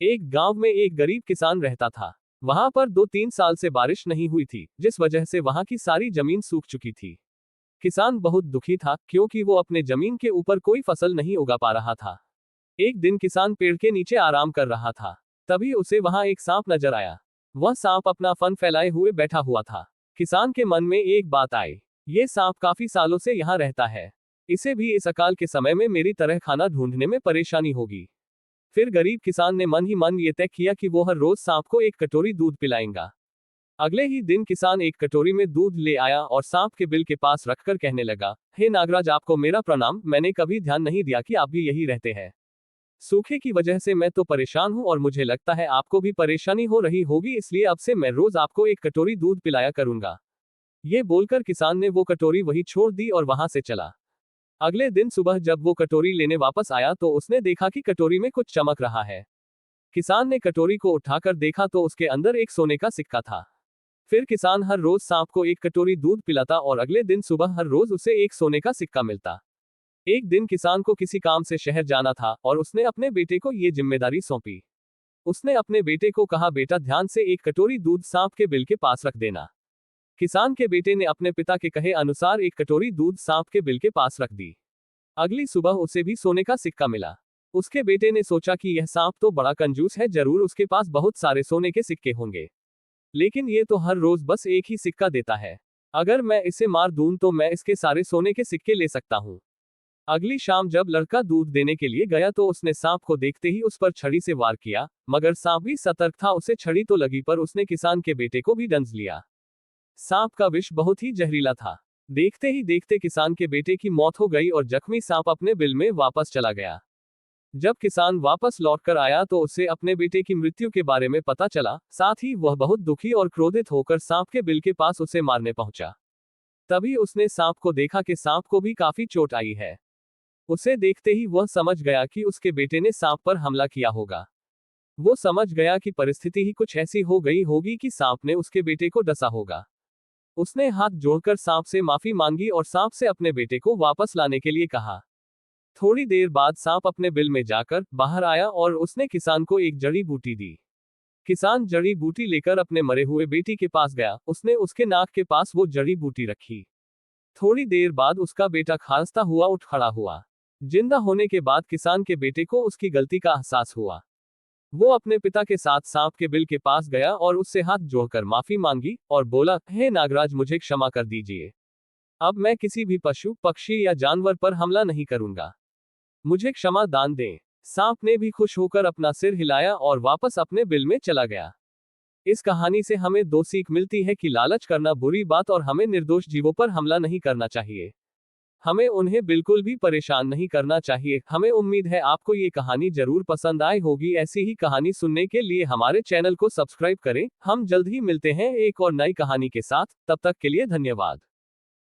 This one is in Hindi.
एक गांव में एक गरीब किसान रहता था। वहां पर 2-3 साल से बारिश नहीं हुई थी, जिस वजह से वहां की सारी जमीन सूख चुकी थी। किसान बहुत दुखी था क्योंकि वो अपने जमीन के ऊपर कोई फसल नहीं उगा पा रहा था। एक दिन किसान पेड़ के नीचे आराम कर रहा था। तभी उसे वहां एक सांप नजर आया। वह सांप अपना फन फैलाए हुए बैठा हुआ था। किसान के मन में एक बात आई, ये सांप काफी सालों से यहाँ रहता है। इसे भी इस अकाल के समय में मेरी तरह खाना ढूंढने में परेशानी होगी। फिर गरीब किसान ने मन ही मन ये तय किया कि वो हर रोज सांप को एक कटोरी दूध पिलाएगा। अगले ही दिन किसान एक कटोरी में दूध ले आया और सांप के बिल के पास रखकर कहने लगा, हे नागराज, आपको मेरा प्रणाम। मैंने कभी ध्यान नहीं दिया कि आप भी यही रहते हैं। सूखे की वजह से मैं तो परेशान हूं और मुझे लगता है आपको भी परेशानी हो रही होगी, इसलिए अब से मैं रोज आपको एक कटोरी दूध पिलाया करूंगा। ये बोलकर किसान ने वो कटोरी वही छोड़ दी और वहां से चला। अगले दिन सुबह जब वो कटोरी लेने वापस आया तो उसने देखा कि कटोरी में कुछ चमक रहा है। किसान ने कटोरी को उठाकर देखा तो उसके अंदर एक सोने का सिक्का था। फिर किसान हर रोज सांप को एक कटोरी दूध पिलाता और अगले दिन सुबह हर रोज उसे एक सोने का सिक्का मिलता। एक दिन किसान को किसी काम से शहर जाना था और उसने अपने बेटे को ये जिम्मेदारी सौंपी। उसने अपने बेटे को कहा, बेटा ध्यान से एक कटोरी दूध सांप के बिल के पास रख देना। किसान के बेटे ने अपने पिता के कहे अनुसार एक कटोरी दूध सांप के बिल के पास रख दी। अगली सुबह उसे भी सोने का सिक्का मिला। उसके बेटे ने सोचा कि यह सांप तो बड़ा कंजूस है, जरूर उसके पास बहुत सारे सोने के सिक्के होंगे। लेकिन ये तो हर रोज बस एक ही सिक्का देता है। अगर मैं इसे मार दूं तो मैं इसके सारे सोने के सिक्के ले सकता हूं। अगली शाम जब लड़का दूध देने के लिए गया तो उसने सांप को देखते ही उस पर छड़ी से वार किया, मगर सांप भी सतर्क था। उसे छड़ी तो लगी पर उसने किसान के बेटे को भी डंस लिया। सांप का विष बहुत ही जहरीला था। देखते ही देखते किसान के बेटे की मौत हो गई और जख्मी सांप अपने बिल में वापस चला गया। जब किसान वापस लौटकर आया तो उसे अपने बेटे की मृत्यु के बारे में पता चला। साथ ही वह बहुत दुखी और क्रोधित होकर सांप के बिल के पास उसे मारने पहुंचा। तभी उसने सांप को देखा कि सांप को भी काफी चोट आई है। उसे देखते ही वह समझ गया कि उसके बेटे ने सांप पर हमला किया होगा। वो समझ गया कि परिस्थिति ही कुछ ऐसी हो गई होगी कि सांप ने उसके बेटे को डसा होगा। उसने हाथ जोड़कर सांप से माफी मांगी और सांप से अपने बेटे को वापस लाने के लिए कहा। थोड़ी देर बाद सांप अपने बिल में जाकर बाहर आया और उसने किसान को एक जड़ी बूटी दी। किसान जड़ी बूटी लेकर अपने मरे हुए बेटी के पास गया। उसने उसके नाक के पास वो जड़ी बूटी रखी। थोड़ी देर बाद उसका बेटा खांसता हुआ उठ खड़ा हुआ। जिंदा होने के बाद किसान के बेटे को उसकी गलती का एहसास हुआ। वो अपने पिता के साथ सांप के बिल के पास गया और उससे हाथ जोड़कर माफी मांगी और बोला, हे नागराज, मुझे क्षमा कर दीजिए। अब मैं किसी भी पशु, पक्षी या जानवर पर हमला नहीं करूंगा। मुझे क्षमा दान दें। सांप ने भी खुश होकर अपना सिर हिलाया और वापस अपने बिल में चला गया। इस कहानी से हमें दो सीख मिलती है कि लालच करना बुरी बात और हमें निर्दोष जीवों पर हमला नहीं करना चाहिए। हमें उन्हें बिल्कुल भी परेशान नहीं करना चाहिए। हमें उम्मीद है आपको ये कहानी जरूर पसंद आई होगी। ऐसी ही कहानी सुनने के लिए हमारे चैनल को सब्सक्राइब करें। हम जल्द ही मिलते हैं एक और नई कहानी के साथ। तब तक के लिए धन्यवाद।